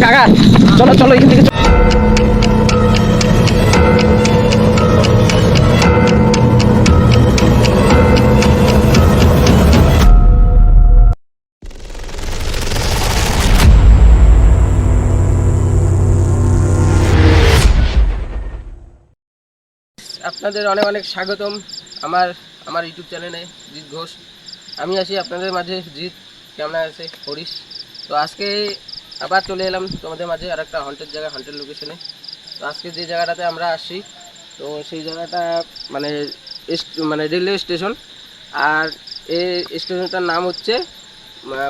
কাকা চলো চলো এখান থেকে আপনাদের অনেক অনেক স্বাগতম আমার আমার ইউটিউব চ্যানেলে জিৎ ঘোষ। আমি আছি আপনাদের মাঝে। জিৎ কেমন আছে? হরিশ। তো আজকে আবার চলে এলাম তোমাদের মাঝে আর একটা হন্টেড জায়গা, হন্টেড লোকেশনে। তো আজকে যে জায়গাটাতে আমরা আসছি, তো সেই জায়গাটা মানে মানে রেলওয়ে স্টেশন। আর এই স্টেশনটার নাম হচ্ছে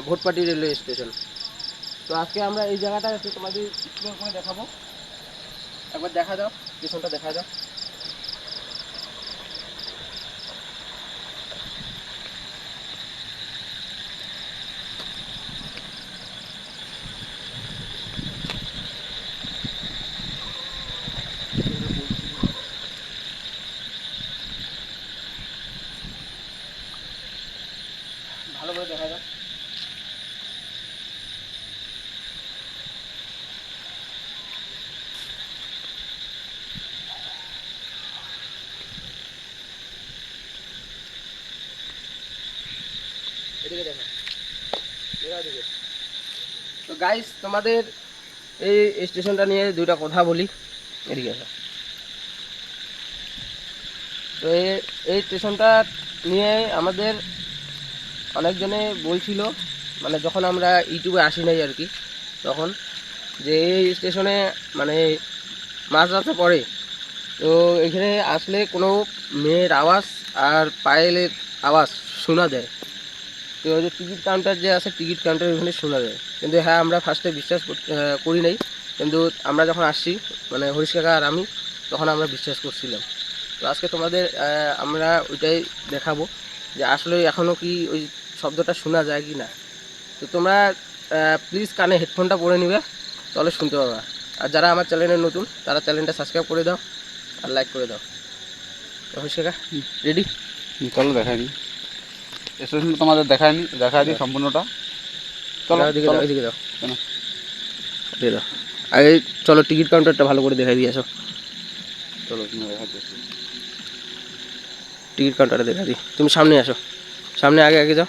ভোটপাটি রেলওয়ে স্টেশন। তো আজকে আমরা এই জায়গাটা তোমাদের এক্সপ্লোর করে দেখাবো। একবার দেখা দাও, স্টেশনটা দেখা দাও। ভালো করে দেখা যাক। এদিকে দেখো, এদিকে। তো গাইস, তোমাদের এই স্টেশনটা নিয়ে দুইটা কথা বলি। এদিকে আসো। তো এই স্টেশনটা নিয়ে আমাদের অনেকজনে বলছিল, মানে যখন আমরা ইউটিউবে আসি নাই আর কি, তখন যে এই স্টেশনে মানে মাঝরাতে পড়ে, তো এখানে আসলে কোনো মেয়ের আওয়াজ আর পায়েলের আওয়াজ শোনা যায়। তো ওই যে টিকিট কাউন্টার যে আছে, টিকিট কাউন্টার ওখানে শোনা যায়। কিন্তু হ্যাঁ, আমরা ফার্স্টে বিশ্বাস করি নাই, কিন্তু আমরা যখন আসছি মানে হরিশ কাকা আর আমি, তখন আমরা বিশ্বাস করছিলাম। তো আজকে তোমাদের আমরা ওইটাই দেখাবো যে আসলে এখনও কি ওই শব্দটা শোনা যায় কি না। তো তোমরা প্লিজ কানে হেডফোনটা পরে নিবে, তাহলে শুনতে পাবা। আর যারা আমার চ্যানেলে নতুন, তারা চ্যানেলটা সাবস্ক্রাইব করে দাও আর লাইক করে দাও। হরিশ কাকা রেডি? চলো দেখায়নি, স্টেশন তোমাদের দেখায়নি, দেখায় দিই সম্পূর্ণটা। চলো এদিকে দাও, এদিকে দাও, কেন দিয়ে দাও। আগে চলো টিকিট কাউন্টারটা ভালো করে দেখাই দিয়ে আসো। চলো তুমি দেখাচ্ছি। টিকিট কাউন্টারে দেখা দিই, তুমি সামনে আসো, সামনে আগে আগে যাও।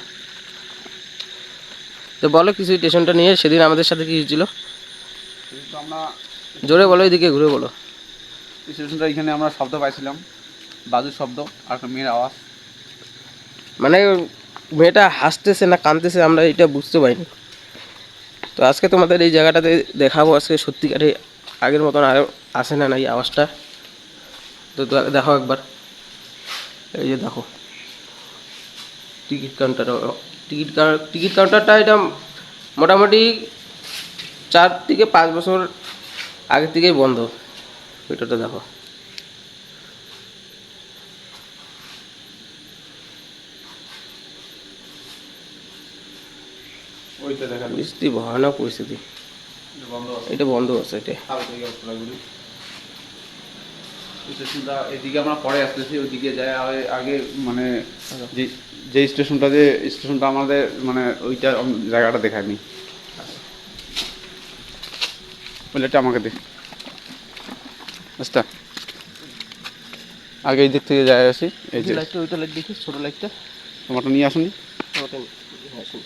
তো বলো কিছু স্টেশনটা নিয়ে, সেদিন আমাদের সাথে কি হয়েছিল? কিন্তু আমরা জোরে বলো, এদিকে ঘুরে বলো। স্টেশনটা এখানে আমরা শব্দ পাইছিলাম, বাজুর শব্দ আর একটা মেয়ের আওয়াজ। মানে মেয়েটা হাসতেছে না কাঁদতেছে আমরা এটা বুঝতে পারিনি। তো আজকে তোমাদের এই জায়গাটাতে দেখাবো আজকে সত্যিকারে আগের মতন আর আসে না এই আওয়াজটা। তো দেখো একবার, এই যে দেখো টিকিট কাউন্টার। টিকিট কাউন্টারটা এটা মোটামুটি 4 থেকে 5 বছর আগে থেকেই বন্ধ। ওইটাতে দেখো। ওইটা দেখা পরিস্থিতি ভয়ানক পরিস্থিতি, বন্ধ আছে, এটা বন্ধ আছে। এটা স্টেশনটা এদিকে আমরা পরে আসতেছি, ওইদিকে যায় আগে মানে যে যে স্টেশনটা আমাদের মানে ওইটা জায়গাটা দেখায়নি। প্লেটটা আমাকে দে আচ্ছা, আগে এই দিক থেকে যাই আসি। এই যে লাইটটা, ওইটা লাইট দেখি, ছোটো লাইটটা তোমারটা নিয়ে আসুনি। ওটা হ্যাঁ শুনি।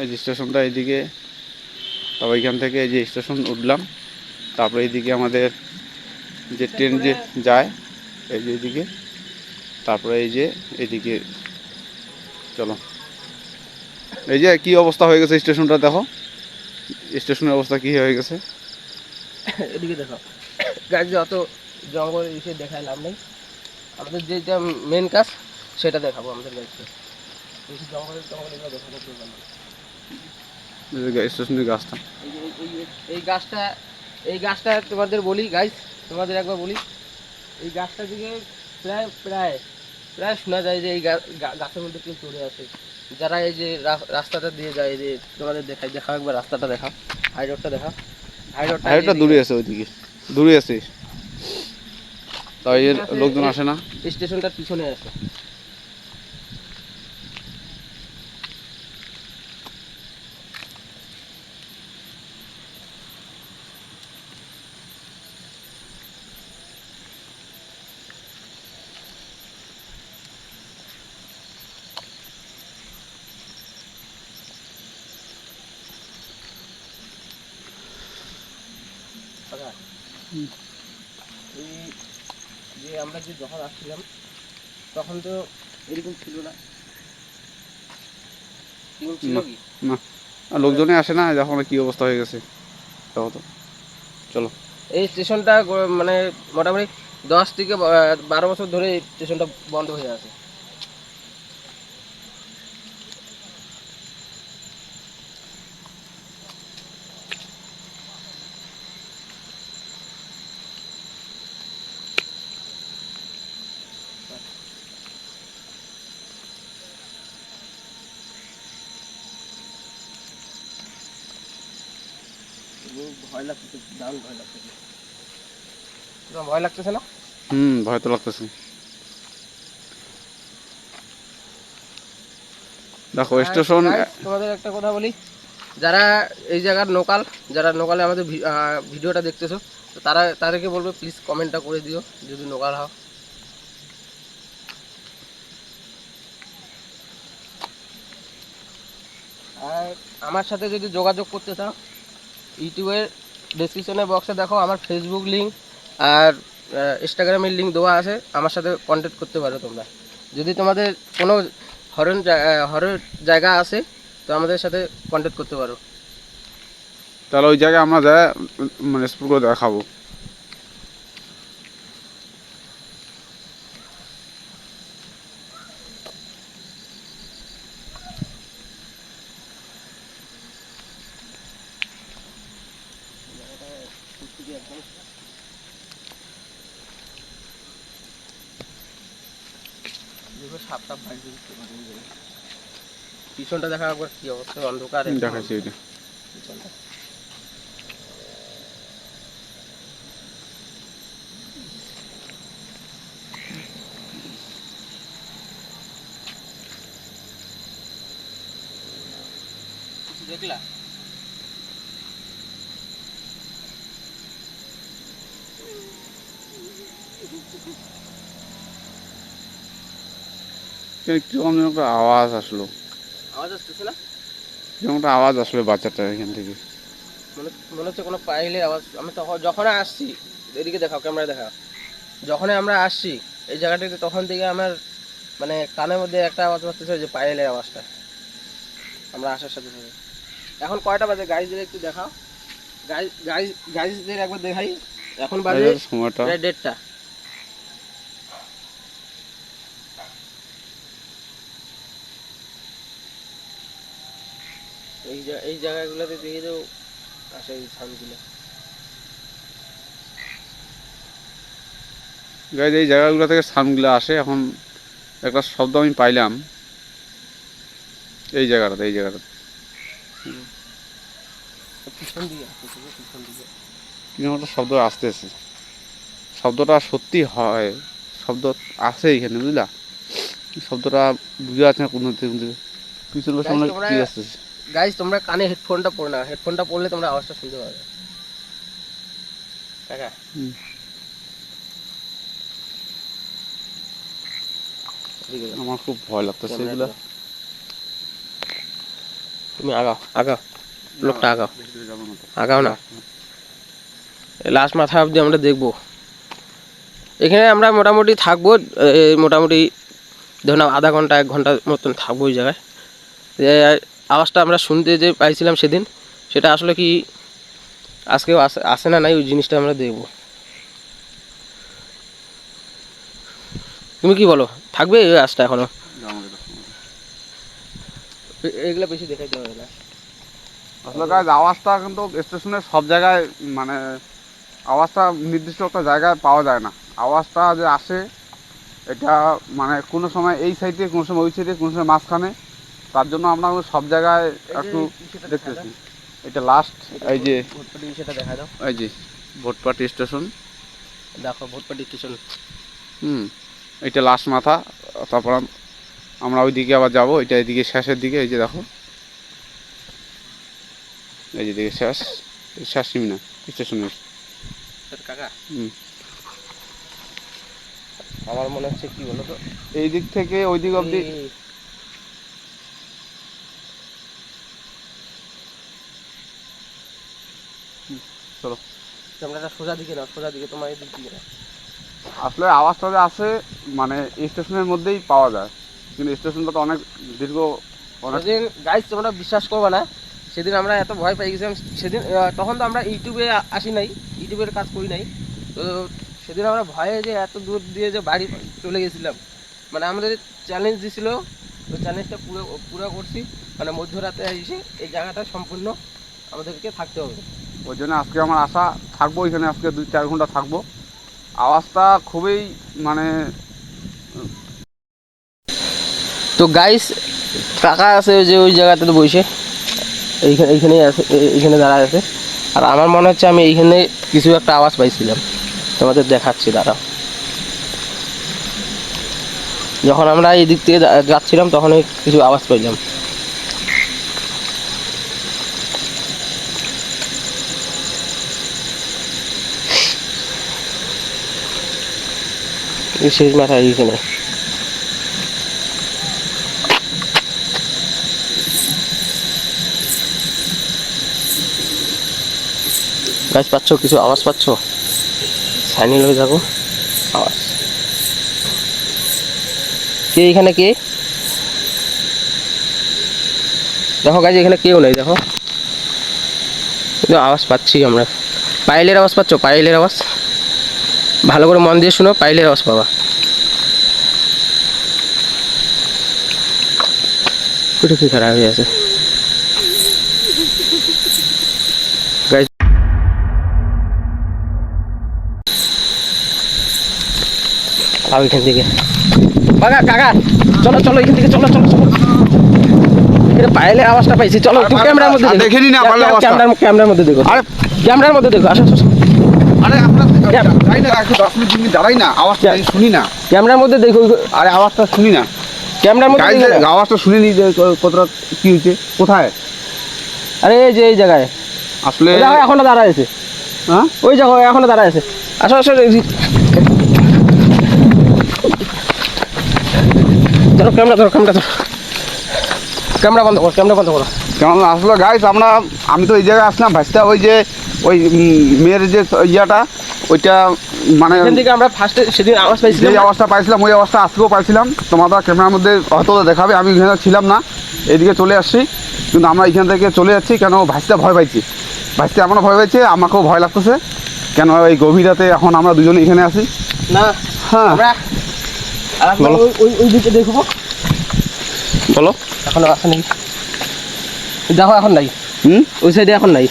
এই যে স্টেশনটা এইদিকে, তবে এইখান থেকে এই যে স্টেশন উঠলাম, তারপরে এইদিকে আমাদের যে ট্রেন যে যায় এই যে এইদিকে, তারপরে এই যে এইদিকে চলো। এই যে কি অবস্থা হয়ে গেছে স্টেশনটা, দেখো স্টেশনের অবস্থা কি হয়ে গেছে। এদিকে দেখো গাছ, যত জঙ্গল এসে দেখায় লাভ নেই। আমাদের যেটা মেন কাজ সেটা দেখাবো আমাদের গাছকে। বেশি জঙ্গল এগুলো দেখানো প্রয়োজন না। স্টেশনের গাছটা, এই গাছটা, এই গাছটা তোমাদের বলি গাইস, তোমাদের একবার বলি, এই গাছটা দিকে প্রায় প্রায় প্রায় শোনা যায় যে এই গাছের মধ্যে কেউ চলে আসে। যারা এই যে রাস্তাটা দিয়ে যায়, এই যে তোমাদের দেখা একবার রাস্তাটা দেখা, হাই রোডটা দেখা। হাইওয়েটা দূরে আছে, ওইদিকে দূরে আছে, তাই এর লোকজন আসে না। স্টেশনটার পিছনে আছে। কাকা, হুম। এই যে আমরা যে যখন আসছিলাম তখন তো এরকম ছিল না, এরকম ছিল না কি? না, আর লোকজনে আসে না, যখন কি অবস্থা হয়ে গেছে দেখো তো। চলো। এই স্টেশনটা মানে মোটামুটি 10 থেকে 12 বছর ধরে এই স্টেশনটা বন্ধ হয়ে আছে। ভয় লাগতেছে, দারুণ ভয় লাগতেছে। তোমার ভয় লাগতেছে না? ভয় তো লাগতেছে। দেখো আর স্টেশন। গাইস তোমাদের একটা কথা বলি, যারা এই জায়গার লোকাল, যারা লোকালে আমাদের ভিডিওটা দেখতেছো, তো তাদেরকে বলবো প্লিজ কমেন্টটা করে দিও যদি লোকাল হও। আর আমার সাথে যদি যোগাযোগ করতে চাও, ইউটিউবের ডেসক্রিপশনের বক্সে দেখো আমার ফেসবুক লিঙ্ক আর ইনস্টাগ্রামের লিঙ্ক দেওয়া আছে, আমার সাথে কন্ট্যাক্ট করতে পারো তোমরা। যদি তোমাদের কোনো হরের জায়গা আছে তো আমাদের সাথে কন্ট্যাক্ট করতে পারো। তাহলে ওই জায়গায় আমরা যাই, মানে স্পুর করে দেখাবো। সাপ টাপ পিছনটা দেখা একবার কি অবস্থা, অন্ধকার একদম দেখাচ্ছি এটা। পিছনটা। কিছু দেখলা? কিরকম যেন একটা আওয়াজ আসলো, আওয়াজ আসতেছে না? কিরকম একটা আওয়াজ আসলো বাচ্চাটা এখান থেকে। মনে হচ্ছে কোনো পাইলে আওয়াজ। আমি তখন যখন আসছি, এদিকে দেখাও, ক্যামেরা দেখাও, যখন আমরা আসছি এই জায়গাটাতে তখন থেকে আমার মানে কানের মধ্যে একটা আওয়াজ আসতেছে, যে পায়েলের আওয়াজটা আমরা আসার সাথে সাথে। এখন কয়টা বাজে গাইজদের একটু দেখাও, গাইজদের একবার দেখাই। এখন বাজে সময়টা প্রায় 1:30টা। এই জায়গাগুলোতে দেখে তো আসে এই সাউন্ডগুলো। গাইজ এই জায়গাগুলো থেকে সাউন্ডগুলো আসে। এখন একটা শব্দ আমি পাইলাম এই জায়গাটাতে, এই জায়গাটাতে পিছন দিকে আসতেছে, পিছন দিকে। কিরকম একটা শব্দ আসতেছে। শব্দটা সত্যি হয়, শব্দ আছে এখানে, বুঝলা? শব্দটা বুঝে যাচ্ছে না কোন থেকে পিছনে বসে মনে হয় কি আসতেছে। গাইজ তোমরা কানে হেডফোনটা পরে না, হেডফোনটা পরলে তোমরা আওয়াজটা শুনতে পাবে। কাকা, হুম। এদিকে যাও, আমার খুব ভয় লাগতেছে ক্যামেরা এগুলা। ধরো। তুমি আগাও, আগাও, লোকটা আগাও, আগাও না। লাস্ট মাথা অবধি আমরা দেখবো। এখানে আমরা মোটামুটি থাকবো, মোটামুটি ধরুন আধা ঘন্টা 1 ঘন্টা মতন থাকবো ওই জায়গায়। যে আওয়াজটা আমরা শুনতে যে পাইছিলাম সেদিন, সেটা আসলে কি আজকেও আসে না নাই, ওই জিনিসটা আমরা দেখবো। তুমি কি বলো, থাকবে এই আওয়াজটা এখনো? এগুলো বেশি দেখাইতে হবে না। আসলে গাইজ আওয়াজটা কিন্তু স্টেশনের সব জায়গায়, মানে আওয়াজটা নির্দিষ্ট একটা জায়গায় পাওয়া যায় না। আওয়াজটা যে আসে এটা মানে কোনো সময় এই সাইডে, কোনো সময় ওই সাইডে, কোনো সময় মাঝখানে। তার জন্য আমরা সব জায়গায় একটু দেখতেছি। এটা লাস্ট, এই যে ভোটপাটি সেটা দেখা দাও, এই যে ভোটপাটি স্টেশন। দেখো ভোটপাটি স্টেশন। এটা লাস্ট মাথা। তারপর আমরা ওই দিকে আবার যাবো, এটা এদিকে শেষের দিকে। এই যে দেখো, এই যে দিকে শেষ, শেষ সীমানা স্টেশনের। কাকা, হুম। আমার মনে হচ্ছে কি বলো তো, এই দিক থেকে ওই দিক অবধি চলো। ক্যামেরাটা সোজা দিকে না, সোজা দিকে, তোমার এদিক দিকে না। আসলে আওয়াজটা যে আছে মানে স্টেশনের মধ্যেই পাওয়া যায়, কিন্তু স্টেশনটা তো অনেক দীর্ঘ, অনেক। সেদিন গাইস তোমরা বিশ্বাস করবে না, সেদিন আমরা এত ভয় পেয়ে গেছিলাম। সেদিন তখন তো আমরা ইউটিউবে আসি নাই, ইউটিউবের কাজ করি নাই। তো সেদিন আমরা ভয়ে যে এত দূর দিয়ে যে বাড়ি চলে গেছিলাম, মানে আমাদের চ্যালেঞ্জ দিছিল, ওই চ্যালেঞ্জটা পুরো পুরো করছি। মানে মধ্যরাতে এসে এই জায়গাটা সম্পূর্ণ আমাদেরকে থাকতে হবে। ওই জন্য আজকে আমার আশা থাকবো এখানে, আজকে 2-4 ঘন্টা থাকবো। আওয়াজটা খুবই মানে তো গাইস কাকা আছে ওই যে ওই জায়গাটাতে বসে, এইখানেই আছে, এইখানে দাঁড়ায় আছে। আর আমার মনে হচ্ছে আমি এইখানে কিছু একটা আওয়াজ পাইছিলাম, তোমাদের দেখাচ্ছি দাঁড়াও। যখন আমরা এই দিক থেকে যাচ্ছিলাম তখন কিছু আওয়াজ পাইলাম। শেষ মাথায় এইখানে গাছ পাচ্ছ, কিছু আওয়াজ পাচ্ছ? সাইনিল হয়ে যাবো আওয়াজ। কে এখানে, কে? দেখো গাছ এখানে কেউ নেই, দেখো কিন্তু আওয়াজ পাচ্ছি আমরা। পায়েলের আওয়াজ পাচ্ছ? পায়েলের আওয়াজ ভালো করে মন দিয়ে শুনো, পায়েলের আওয়াজ পাবা। ওটা কি খারাপ হয়ে আছে গাইস। এখান থেকে কাকা কাকা চলো চলো, এখান থেকে চলো চলো চলো। এখানে পায়েলের আওয়াজটা পাইছি, চলো একটু ক্যামেরার মধ্যে দেখো। দেখে নি না পায়েলের আওয়াজটা। ক্যামেরার মধ্যে দেখো, আরে ক্যামেরার মধ্যে দেখো, আসো আসো। আরে আমরা যাই না, একটু 10 মিনিট দাঁড়াই না, আওয়াজটা শুনি না। ক্যামেরার মধ্যে দেখো, আরে আওয়াজটা শুনি না, ক্যামেরার মধ্যে দেখো না। আওয়াজটা শুনি নি যে কতটা কি হয়েছে, কোথায়? আরে এই যে এই জায়গায় আসলে ওই জায়গায় এখনো দাঁড়ায় আছে, হ্যাঁ ওই জায়গায় এখনো দাঁড়ায় আছে। আসো আসো, ধরো ক্যামেরা, ধরো ক্যামেরা, ধরো ক্যামেরা বন্ধ করো, ক্যামেরা বন্ধ করো। কেমন আসলে গাইস, আমি তো এই জায়গায় আসলাম ভাইস্তা, ওই যে ওই মেয়ের যে ইয়াটা ওইটা মানে এখান থেকে আমরা ফার্স্টে সেদিন আওয়াজ যে পাইছিলাম, অবস্থা পাইছিলাম ওই অবস্থা আজকেও পাইছিলাম। তোমাদের ক্যামেরার মধ্যে হয়তো দেখাবে, আমি এখানে ছিলাম না, এদিকে চলে আসছি। কিন্তু আমরা এখান থেকে চলে যাচ্ছি কেন, ভাইস্তা ভয় পাইছি, ভাইস্তা এমনও ভয় পাইছে, আমাকেও ভয় লাগতেছে। কেন এই গভীর রাতে এখন আমরা দুজনে এখানে আছি। না হ্যাঁ আমরা বলো। ওই দিকে দেখবো, বলো। এখন আছে নাকি দেখো, এখন নাই, ওই সাইডে এখন নাই,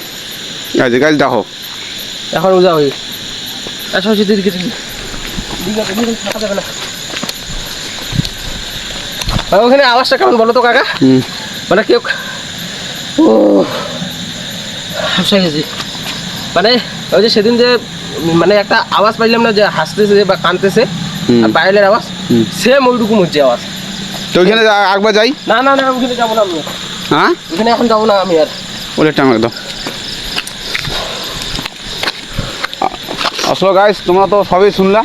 গাইজ গাইজ দেখো এখন উজা হয়ে আসো দিকে থাকা যাবে না। ওখানে আওয়াজটা কেমন বলো তো কাকা? মানে কেউ ও হাসা গেছি, মানে ওই যে সেদিন যে মানে একটা আওয়াজ পাইলাম না, যে হাসতেছে বা কাঁদতেছে, আর পায়েলের আওয়াজ সেম ওইটুকু হচ্ছে আওয়াজ। তো ওইখানে একবার যাই। না না না, ওখানে যাবো না আমি, হ্যাঁ ওখানে এখন যাবো না আমি আর। ওটা আমাকে দাও। আসলে গাইস তোমরা তো সবই শুনলা,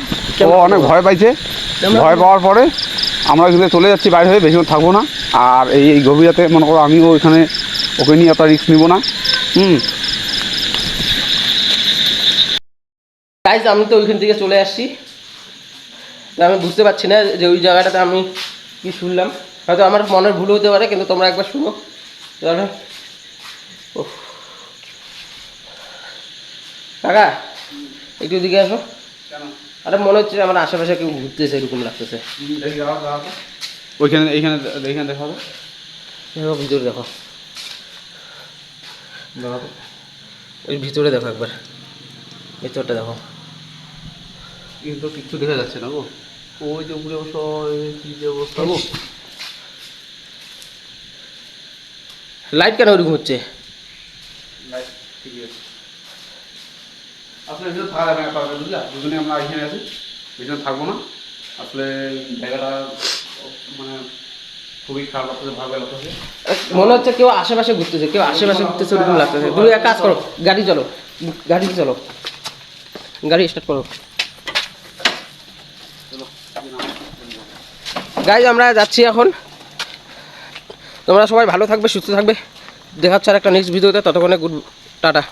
ও অনেক ভয় পাইছে। ভয় পাওয়ার পরে আমরা এখানে চলে যাচ্ছি বাইরে হয়ে, বেশিক্ষণ থাকবো না। আর এই গভীরাতে মনে করো আমিও এখানে ওকে নিয়ে এত রিস্ক নিব না। গাইজ আমি তো ওইখান থেকে চলে আসছি, তো আমি বুঝতে পারছি না যে ওই জায়গাটাতে আমি কি শুনলাম। হয়তো আমার মনের ভুল হতে পারে, কিন্তু তোমরা একবার শুনো তাহলে। কাকা একটু দিকে আসো। আরে মনে হচ্ছে আমার আশেপাশে কেউ ঘুরতেছে, এরকম লাগতেছে। ওইখানে এইখানে এইখানে দেখা হবে, দেখো ভিতরে দেখো, ওই ভিতরে দেখো একবার, ভিতরটা দেখো। কিন্তু কিচ্ছু দেখা যাচ্ছে না গো, ওই যে উপরে কি যে অবস্থা গো। লাইট কেন ওরকম হচ্ছে? ঠিকই আছে, আসলে ভিতরে থাকা যাবে না, বুঝলা, দুজনে আমরা এখানে আছি, ভিতরে থাকবো না। আসলে জায়গাটা মানে খুবই খারাপ লাগতেছে, ভালো লাগতেছে। মনে হচ্ছে কেউ আশেপাশে ঘুরতেছে, কেউ আশেপাশে ঘুরতেছে ওরকম লাগতেছে। তুমি এক কাজ করো, গাড়ি চলো, গাড়িতে চলো, গাড়ি স্টার্ট করো। গাইজ আমরা যাচ্ছি এখন, তোমরা সবাই ভালো থাকবে, সুস্থ থাকবে। দেখা হচ্ছে আর একটা নেক্সট ভিডিওতে, ততক্ষণে গুড টাটা।